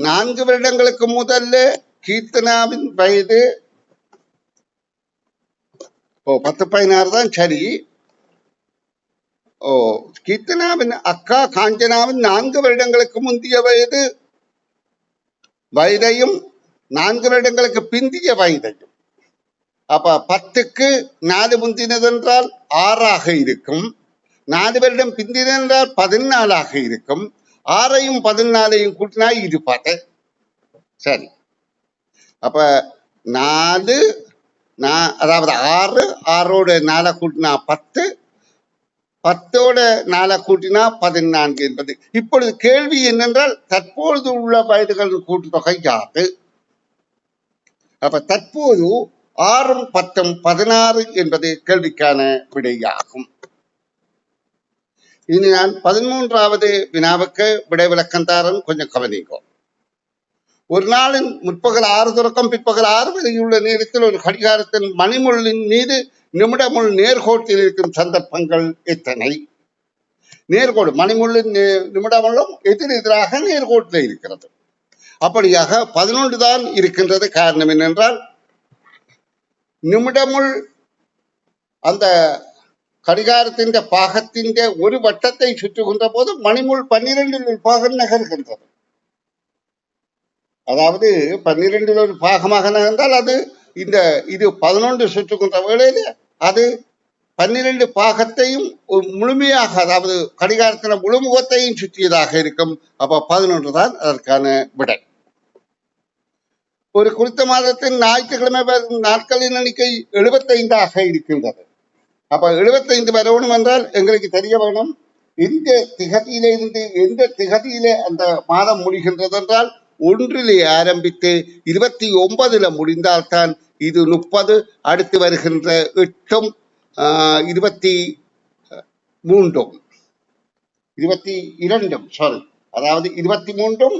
4 வருடங்களுக்கு முதல்ல கீர்த்தனாவின் வயது 10 16 தான் சரி. கீர்த்தனாவின் அக்கா காஞ்சனாவின் 4 வருடங்களுக்கு முந்தைய வயதையும் 4 வருடங்களுக்கு பிந்திய வயதையும், அப்ப 10க்கு 4 முந்தினது என்றால் 6ஆக இருக்கும். 4 வருடம் பிந்தினது என்றால் 14ஆக இருக்கும். 6ஐயும் 14ஐயும் கூட்டினா 20. சரி. அப்ப 4 அதாவது 6ஓட 4 கூட்டினா 10, 10ஓட 4 கூட்டினா 14 என்பது. இப்பொழுது கேள்வி என்னென்றால் தற்பொழுது உள்ள வயதுகளின் கூட்டுத்தொகை யாது? அப்ப தற்போது 6ம் 10ம் 16 என்பது கேள்விக்கான விடையாகும். இனி நான் 13வது வினாவுக்கு விடை விளக்கம் தாரன், கொஞ்சம் கவனிக்கும். ஒரு நாளின் முற்பகல் 6 தொடக்கம் பிற்பகல் 6 வரையுள்ள நேரத்தில் ஒரு கடிகாரத்தின் மணிமுள்ளின் மீது நிமிடமுள் நேர்கோட்டில் இருக்கும் சந்தர்ப்பங்கள் எத்தனை? நேர்கோடு மணிமுள்ளின் நிமிடமுள்ளும் எதிரெதிராக நேர்கோட்டில் இருக்கிறது. அப்படியாக 11 தான் இருக்கின்றது. காரணம் என்னென்றால் நிமிடமுள் அந்த கடிகாரத்தின் பாகத்தின் ஒரு வட்டத்தை சுற்றுகின்ற போது மணிமுள் 12 பாகம் நகர்கின்றது. அதாவது 12 பாகமாக நகர்ந்தால் அது இது 11 சுற்றுகின்ற வேளையில அது 12 பாகத்தையும் முழுமையாக, அதாவது கடிகாரத்தின முழுமுகத்தையும் சுற்றியதாக இருக்கும். அப்ப 11 தான் அதற்கான விடை. ஒரு குறித்த மாதத்தின் ஞாயிற்றுக்கிழமை நாட்களின் எண்ணிக்கை 75ஆக இருக்கின்றது. அப்ப 75 வரணும் என்றால் எங்களுக்கு தெரிய வேணும் எந்த திகதியிலிருந்து எந்த திகதியிலே அந்த மாதம் முடிகின்றது என்றால் 1 ஆரம்பித்து 29 முடிந்தால்தான் இது 30. அடுத்து வருகின்ற 8ம் 22 சாரி, அதாவது 23ம்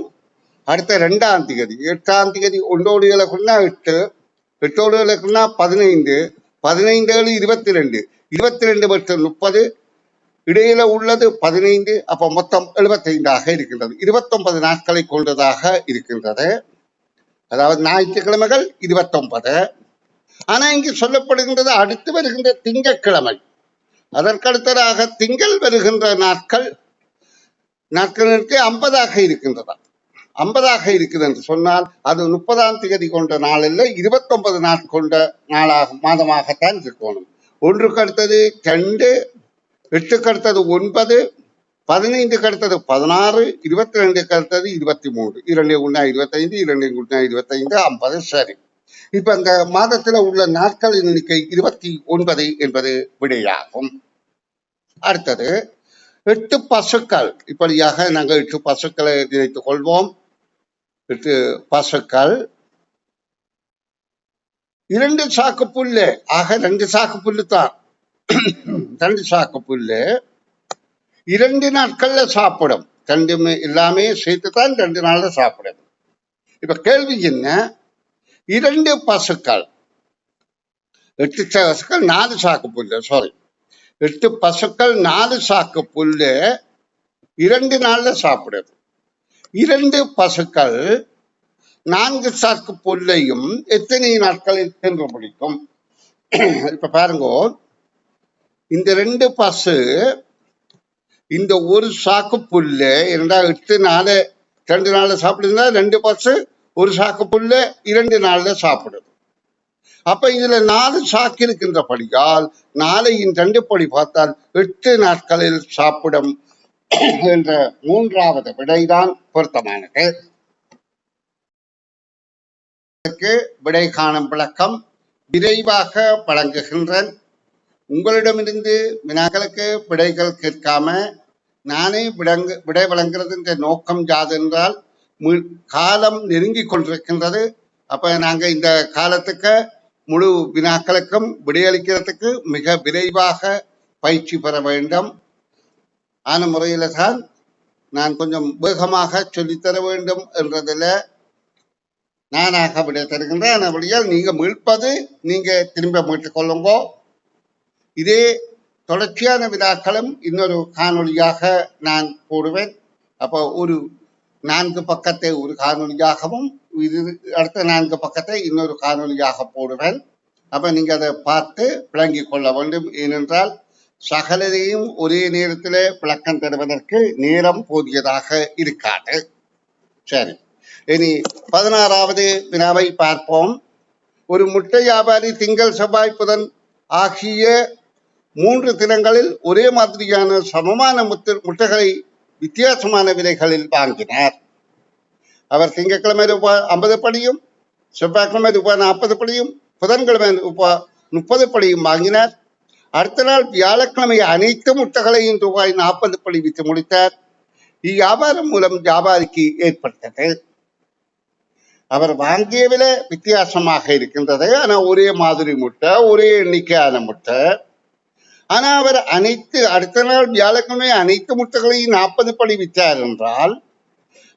அடுத்த 2ஆம் திகதி, 8ஆம் திகதி 1ஓடு 8, 8ஓடு 15, 15 22, 22 மற்றும் 30, இடையில உள்ளது 15, அப்ப மொத்தம் 75 இருக்கின்றது. 29 நாட்களை கொண்டதாக இருக்கின்றது. அதாவது ஞாயிற்றுக்கிழமைகள் 29. ஆனா இங்கு சொல்லப்படுகின்றது அடுத்து வருகின்ற திங்கட்கிழமை, அதற்கடுத்ததாக திங்கள் வருகின்ற நாட்களுக்கு 50 இருக்கின்றதா. 50 இருக்குது என்று சொன்னால் அது 30ஆம் தேதி கொண்ட நாள் இல்லை, 29 நாள் கொண்ட மாதமாகத்தான் இருக்கணும். ஒன்றுக்கு அடுத்தது 2, 8க்கு அடுத்தது 9, 15க்கு அடுத்தது 16, 22க்கு அடுத்தது 23, 2 குணா 25, 2 குணா 25, 50. சரி, இப்ப அந்த மாதத்துல உள்ள நாட்களின் எண்ணிக்கை 29 என்பது விடையாகும். அடுத்தது 8 பசுக்கள். இப்படியாக நாங்கள் 8 பசுக்களை நினைத்துக் கொள்வோம். 8 பசுக்கள், 2 சாக்கு புல்லு. ஆக 2 சாக்கு புல்லு தான். 2 சாக்கு புல்லு 2 நாட்கள்ல சாப்பிடும். ரெண்டுமே எல்லாமே சேர்த்துதான் 2 நாள்ல சாப்பிடும். இப்ப கேள்வி என்ன, 2 பசுக்கள், 8 பசுக்கள் 4 சாக்கு புல்லு, 8 பசுக்கள் 4 சாக்கு புல்லு 2 நாள்ல சாப்பிடுது. 2 பசுக்கள் 4 சாக்கு புல்லையும் எத்தனை நாட்களில் தின்று பிடிக்கும்? இப்ப பாருங்க, இந்த 2 பசு இந்த ஒரு சாக்கு புல்லு 8 நாள் 2 நாள்ல சாப்பிடுதுன்னா 2 பசு ஒரு சாக்கு புல்லு 2 நாள்ல சாப்பிடுது. அப்ப இதுல 4 சாக்கு இருக்கின்றபடியால் 4ன் 2 படி பார்த்தால் 8 நாட்களில் சாப்பிடும் என்ற 3வது விடைதான் பொருத்தமானது. விடை காணும் விளக்கம் விரைவாக வழங்குகின்றேன். உங்களிடமிருந்து வினாக்களுக்கு விடைகள் கேட்காம நானே விடை வழங்குறது நோக்கம் யாதென்றால், காலம் நெருங்கி கொண்டிருக்கின்றது. அப்ப நாங்க இந்த காலத்துக்கு முழு வினாக்களுக்கும் விடையளிக்கிறதுக்கு மிக விரைவாக பயிற்சி பெற வேண்டும். ஆன முறையில தான் நான் கொஞ்சம் வேகமாக சொல்லித்தர வேண்டும் என்றதில் நானாக விடை தருகின்றேன். அப்படியால் நீங்க மீட்பது நீங்க திரும்ப மீட்டுக் கொள்ளுங்க. இதே தொடர்ச்சியான வினாக்களும் இன்னொரு காணொலியாக நான் போடுவேன். அப்போ ஒரு 4 பக்கத்தை ஒரு காணொலியாகவும் இது அடுத்த 4 பக்கத்தை இன்னொரு காணொலியாக போடுவேன். அப்ப நீங்க அதை பார்த்து விளங்கிக் கொள்ள வேண்டும். ஏனென்றால் சகலரையும் ஒரே நேரத்தில் விளக்கம் தருவதற்கு நேரம் போதியதாக இருக்காது. சரி, இனி 16வது வினாவை பார்ப்போம். ஒரு முட்டை வியாபாரி திங்கள், செவ்வாய், புதன் ஆகிய 3 தினங்களில் ஒரே மாதிரியான சமமான முட்டைகளை வித்தியாசமான விலைகளில் வாங்கினார். அவர் திங்கட்கிழமை ரூபாய் 50 படியும், செவ்வாய்க்கிழமை ரூபாய் 40 படியும், புதன்கிழமை ரூபாய் 30 படியும் வாங்கினார். அடுத்த நாள் வியாழக்கிழமை அனைத்து முட்டைகளையும் ரூபாய் 40 படி விற்று முடித்தார். இவ்வியாபாரம் மூலம் வியாபாரிக்கு ஏற்பட்டது. அவர் வாங்கிய விலை வித்தியாசமாக இருக்கின்றது. ஆனா ஒரே மாதிரி முட்டை, ஒரே எண்ணிக்கையான முட்டை. ஆனா அவர் அடுத்த நாள் வியாழக்கிழமை அனைத்து முட்டைகளையும் 40 படி விற்றார் என்றால்,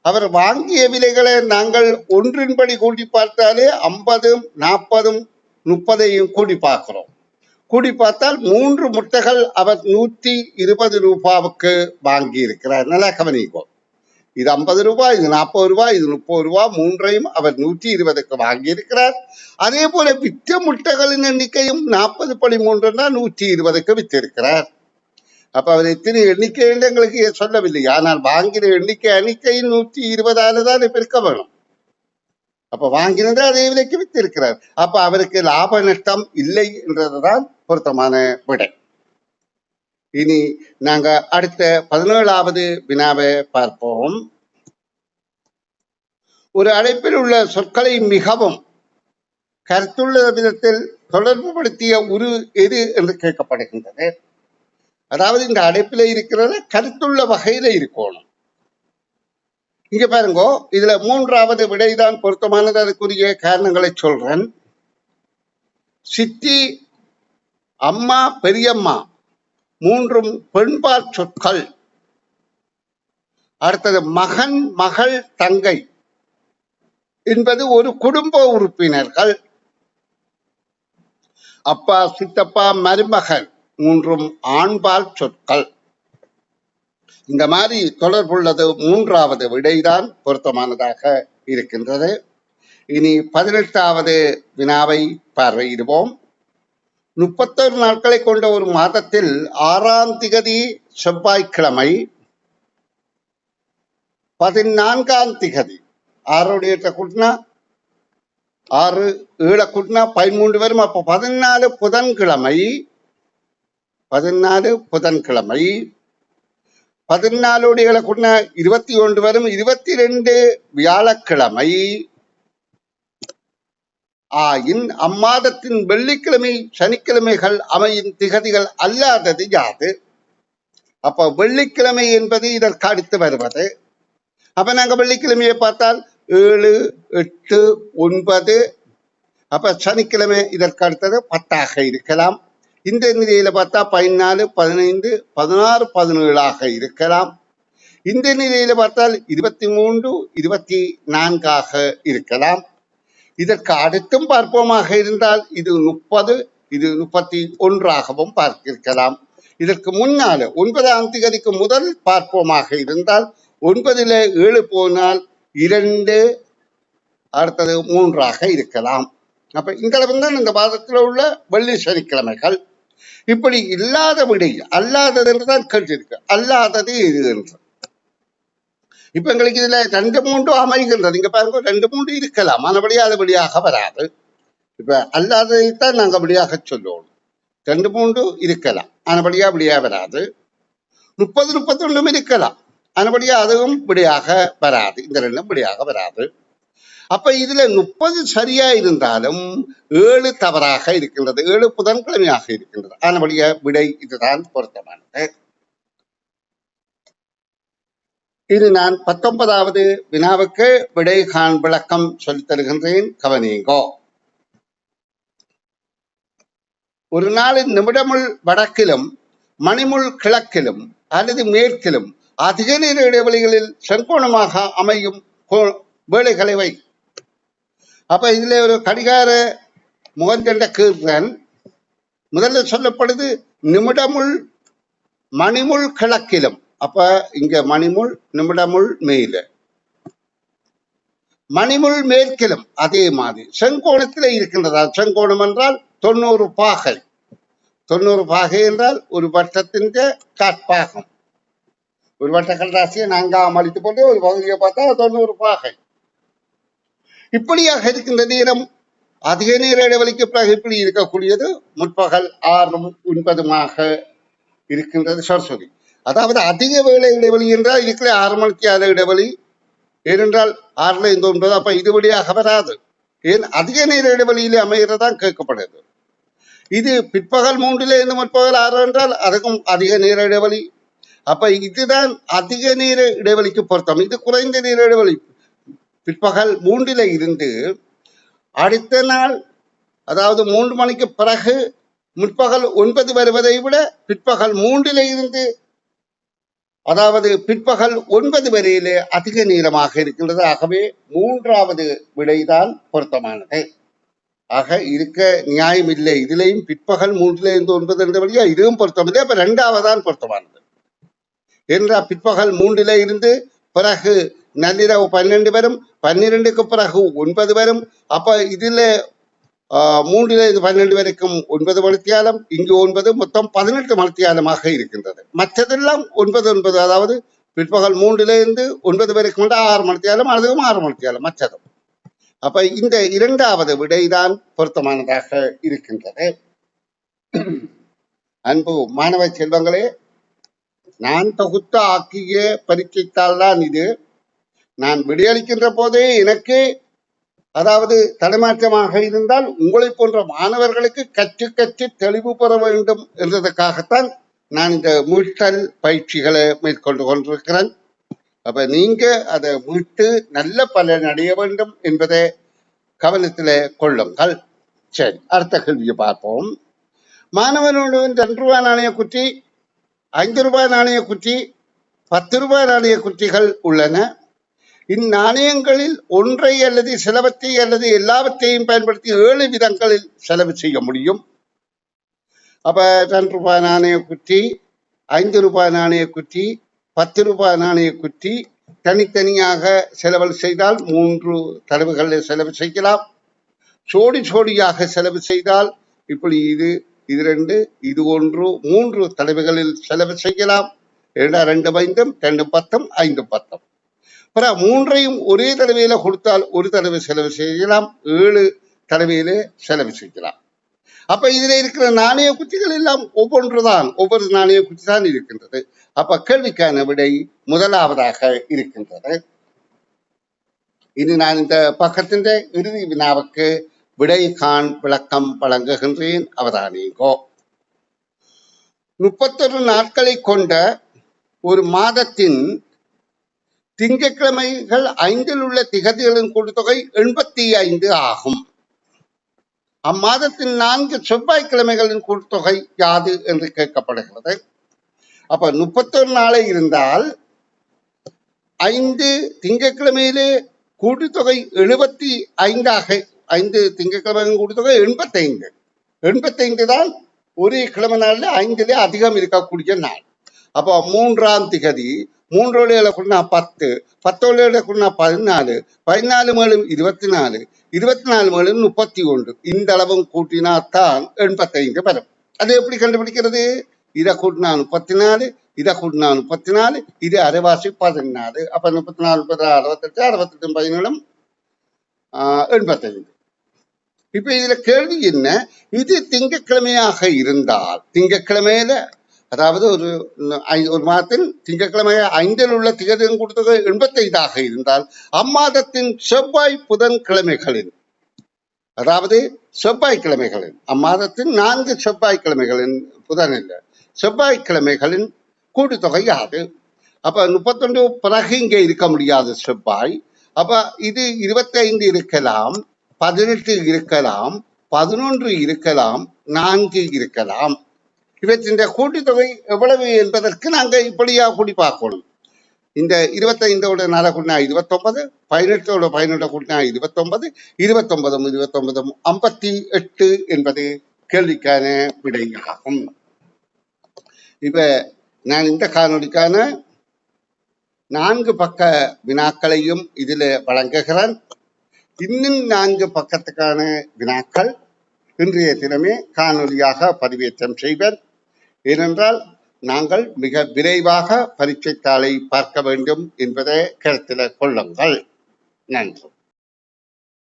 அவர் வாங்கிய விலைகளை நாங்கள் ஒன்றின்படி கூட்டி பார்த்தாலே 50, 40, 30 கூட்டி பார்க்கிறோம். கூட்டி பார்த்தால் 3 முட்டைகள் அவர் 120 ரூபாவுக்கு வாங்கி இருக்கிறார். நல்லா கவனிக்கும். இது 50 ரூபாய், இது 40 ரூபாய், இது 30 ரூபாய், 3ஐயும் அவர் 120க்கு வாங்கி இருக்கிறார். அதே போல விற்ற முட்டைகளின் எண்ணிக்கையும் 40 படி 3ன்னா 120க்கு விற்றிருக்கிறார். அப்ப அவர் எத்தனை எண்ணிக்கை என்று எங்களுக்கு சொல்லவில்லை. ஆனால் வாங்கின எண்ணிக்கையும் 120 தான் இருக்க வேணும். அப்ப வாங்கினது அதே விலைக்கு விற்றிருக்கிறார். அப்ப அவருக்கு லாப நஷ்டம் இல்லை என்றதுதான் பொருத்தமான விடை. இனி நாங்க அடுத்த 17வது வினாவை பார்ப்போம். ஒரு அழைப்பில் உள்ள சொற்களை மிகவும் கருத்துள்ள விதத்தில் தொடர்புபடுத்திய உரு எது என்று கேட்கப்படுகின்றது. அதாவது இந்த அழைப்பில இருக்கிறத கருத்துள்ள வகையில இருக்கணும். இங்க பாருங்க, இதுல 3வது விடைதான் பொருத்தமானது. அதுக்குரிய காரணங்களை சொல்றேன். சித்தி, அம்மா, பெரியம்மா 3ம் பெண்பால் சொற்கள். அடுத்தது மகன், மகள், தங்கை என்பது ஒரு குடும்ப உறுப்பினர்கள். அப்பா, சித்தப்பா, மருமகள் 3ம் ஆண்பால் சொற்கள். இந்த மாதிரி தொடர்புள்ளது மூன்றாவது விடைதான் பொருத்தமானதாக இருக்கின்றது. இனி 18வது வினாவை பார்வையிடுவோம். 31 நாட்களை கொண்ட ஒரு மாதத்தில் 6ஆம் திகதி செவ்வாய்க்கிழமை 14ஆம் திகதி 6 கூட்டினா 6 7 கூட்டினா 13 வரும். அப்போ 14 புதன்கிழமை 14 கூட்டினா 21 வரும். 22 வியாழக்கிழமை ஆயின் அம்மாதத்தின் வெள்ளிக்கிழமை சனிக்கிழமைகள் அமையும் திகதிகள் அல்லாதது யாது? அப்ப வெள்ளிக்கிழமை என்பது இதற்கு அடுத்து வருவது. அப்ப நாங்க வெள்ளிக்கிழமையை பார்த்தால் 7, 8, 9. அப்ப சனிக்கிழமை இதற்கு அடுத்தது 10 இருக்கலாம். இந்த நிலையில பார்த்தா 14, 15, 16, 17 இருக்கலாம். இந்த நிலையில பார்த்தால் 23, 24 இருக்கலாம். இதற்கு அடுத்தும் பார்ப்போமாக இருந்தால் இது 30, இது 31 பார்க்கலாம். இதற்கு முன்னால 9ஆம் திகதிக்கு முதல் பார்ப்போமாக இருந்தால் 9ல் 7 போனால் 2, அடுத்தது 3 இருக்கலாம். அப்ப இங்களவுதான் இந்த மாதத்தில் உள்ள வெள்ளி சனிக்கிழமைகள். இப்படி இல்லாத விடை அல்லாதது என்றுதான் கேட்டு இருக்கு. அல்லாதது இது என்று இப்ப எங்களுக்கு இதுல 2, 3 அமைகின்றது. இங்க பாருங்க 2, 3 இருக்கலாம். ஆனபடியா அது வெளியாக வராது. இப்ப அல்லாததைத்தான் நாங்க வெளியாக சொல்லுவோம். 2, 3 இருக்கலாம். ஆனபடியா வெளியா வராது. 30, 31 இருக்கலாம். ஆனபடியா அதுவும் வெளியாக வராது. இந்த 2 வெளியாக வராது. அப்ப இதுல 30 சரியா இருந்தாலும் 7 தவறாக இருக்கின்றது. 7 புதன்கிழமையாக இருக்கின்றது. ஆனபடியா விடை இதுதான் பொருத்தமானது. இது நான் 19வது வினாவுக்கு விடை காண் விளக்கம் சொல்லித் தருகின்றேன். கவனிங்கோ. ஒரு நாளின் நிமிடமுள் வடக்கிலும் மணிமுள் கிழக்கிலும் அல்லது மேற்கிலும் அதிக நேர இடைவெளிகளில் செங்கோணமாக அமையும் வேலைகளை வை. அப்ப இதுல ஒரு கடிகார முகஞ்சண்ட கீர்த்தன் முதல்ல சொல்லப்படுது நிமிடமுள் மணிமுள் கிழக்கிலும். அப்ப இங்க மணிமுள் நிமிடமுள் மேல, மணிமுள் மேற்கிலும் அதே மாதிரி செங்கோணத்தில் இருக்கின்றதா. செங்கோணம் என்றால் 90 பாகை. 90 பாகை என்றால் ஒரு வட்டத்தின் காட்பாகம். ஒரு வட்ட கல்ராசியை நான்காம் அழித்து போட்டு ஒரு பகுதியை பார்த்தா 90 பாகை. இப்படியாக இருக்கின்ற நேரம் அதிக நேர இடைவெளிக்கு பிறகு இப்படி இருக்கக்கூடியது முற்பகல் 6, 9 இருக்கின்றது சரஸ்வதி. அதாவது அதிக வேலை இடைவெளி என்றால் இருக்கிற 6 மணிக்கு 6 இடைவெளி. ஏனென்றால் 6ல் 9. அப்ப இது வழியாக வராது. ஏன் அதிக நேர இடைவெளியிலே அமைகிறதான் கேட்கப்படுது. இது பிற்பகல் 3ல் முற்பகல் 6 என்றால் அதுக்கும் அதிக நேர இடைவெளி. அப்ப இதுதான் அதிக நேர இடைவெளிக்கு பொருத்தம். இது குறைந்த நேர இடைவெளி. பிற்பகல் 3ல் இருந்து அடுத்த நாள் அதாவது 3 மணிக்கு பிறகு முற்பகல் 9 வருவதை விட பிற்பகல் 3ல் இருந்து அதாவது பிற்பகல் 9 வரையிலே அதிக நேரமாக இருக்கின்றது. ஆகவே 3வது விடைதான் பொருத்தமானது. ஆக இருக்க நியாயம் இல்லை. இதுலையும் பிற்பகல் 3ல் இருந்து 9 என்ற வழியா இதுவும் பொருத்தமில்லை. அப்ப 2வதுதான் பொருத்தமானது. என்றால் பிற்பகல் 3ல் இருந்து பிறகு நள்ளிரவு 12 வரும். 12க்கு பிறகு 9 வரும். அப்ப இதுல 3ல் இருந்து 12 வரைக்கும் 9 மணித்தியாலம், இங்கு 9 மொத்தம் 18 மணித்தியாலமாக இருக்கின்றது. மற்றதெல்லாம் 9, அதாவது பிற்பகல் 3ல் இருந்து 9 வரைக்கும் 6 மணித்தியாலம், அதுவும் 6 மணித்தியாலம் மற்றதும். அப்ப இந்த 2வது விடைதான் பொருத்தமானதாக இருக்கின்றது. அன்பு மாணவ செல்வங்களே, நான் தொகுத்த ஆக்கிய பரீட்சைத்தாள் தான் இது. நான் விடையளிக்கின்ற போதே எனக்கு அதாவது தடுமாற்றமாக இருந்தால் உங்களை போன்ற மாணவர்களுக்கு கற்று தெளிவு பெற வேண்டும் என்றதுக்காகத்தான் நான் இந்த மீட்டல் பயிற்சிகளை மேற்கொண்டு கொண்டிருக்கிறேன். அப்ப நீங்க அதை மீட்டு நல்ல பலன் அடைய வேண்டும் என்பதை கவனத்தில் கொள்ளுங்கள். சரி, அடுத்த கேள்வியை பார்ப்போம். மாணவனோடு 2 ரூபாய் நாணய குற்றி, 5 ரூபாய் நாணய குற்றி, 10 ரூபாய் நாணய குற்றிகள் உள்ளன. இந்நாணயங்களில் ஒன்றை அல்லது சிலவற்றை அல்லது எல்லாவற்றையும் பயன்படுத்தி 7 விதங்களில் செலவு செய்ய முடியும். அப்ப 2 ரூபாய் நாணய குற்றி, 5 ரூபாய் நாணய குற்றி, ரூபாய் நாணய குற்றி தனித்தனியாக செலவு செய்தால் 3 தடவைகளில் செலவு செய்யலாம். ஜோடியாக செலவு செய்தால் இப்படி இது 2 இது 1 3 தடவைகளில் செலவு செய்யலாம். 2 5 2 10 5 10. அப்புறம் 3ஐயும் ஒரே தடவையில கொடுத்தால் ஒரு தடவை செலவு செய்யலாம். 7 தடவையிலே செலவு செய்யலாம். அப்ப இதுல இருக்கிற நாணய குச்சிகள் எல்லாம் ஒவ்வொரு நாணய குச்சி தான் இருக்கின்றது. அப்ப கேள்விக்கான விடை முதலாவதாக இருக்கின்றது. இனி நான் இந்த பக்கத்தின் இறுதி வினாவுக்கு விடை காண் விளக்கம் வழங்குகின்றேன். அவதானிங்கோ. 31 நாட்களை கொண்ட ஒரு மாதத்தின் திங்கட்கிழமைகள் 5 உள்ள திகதிகளின் கூட்டுத்தொகை 85 ஆகும். அம்மாதத்தின் 4 செவ்வாய்க்கிழமைகளின் கூட்டுத்தொகை யாது என்று கேட்கப்படுகிறது. அப்ப 31 நாளை இருந்தால் 5 திங்கட்கிழமையிலே கூட்டுத்தொகை 75 5 திங்கட்கிழமை கூட்டுத்தொகை 85 தான் ஒரே கிழமை நாள்ல 5 அதிகம் இருக்கக்கூடிய நாள். அப்போ 3ஆம் திகதி 3 கூட்டினா 10 10 கூட்டினா 14 14 மேலும் 24 24 மேலும் 31 இந்த அளவும் கூட்டினாத்தான் 85 வரும். அது எப்படி கண்டுபிடிக்கிறது? இதை கூட்டினா 34 இதை கூட்டினா 34 இது அரைவாசி 14. அப்ப 34 68 68 17 85. இப்ப இதுல கேள்வி என்ன? இது திங்கட்கிழமையாக இருந்தால் திங்கட்கிழமையில அதாவது ஒரு மாதத்தின் திங்கட்கிழமை 5 உள்ள திகதியின் கூட்டுத்தொகை 85 இருந்தால் அம்மாதத்தின் செவ்வாய் புதன் கிழமைகளின் அதாவது செவ்வாய்க்கிழமைகளின் அம்மாதத்தின் 4 செவ்வாய்க்கிழமைகளின் புதன் இல்லை செவ்வாய்க்கிழமைகளின் கூட்டுத்தொகை யாது? அப்ப 31 பிறகு இங்க இருக்க முடியாது செவ்வாய். அப்ப இது 25 இருக்கலாம், 18 இருக்கலாம், 11 இருக்கலாம், 4 இருக்கலாம். இவற்றின் கூட்டுத்தொகை எவ்வளவு என்பதற்கு நாங்க இப்படியா கூடி பார்க்கணும். இந்த 25 4 கூட்டினா 29, 18 18 கூட்டினா 29, 29 29 58 என்பது கேள்விக்கான விடையாகும். இப்ப நான் இந்த காணொலிக்கான 4 பக்க வினாக்களையும் இதில் வழங்குகிறேன். இன்னும் 4 பக்கத்துக்கான வினாக்கள் இன்றைய தினமே காணொலியாக பதிவேற்றம் செய்வேன். ஏனென்றால் நாங்கள் மிக விரைவாக பரீட்சை தாளை பார்க்க வேண்டும் என்பதை கருத்தில் கொள்ளுங்கள். நன்றி.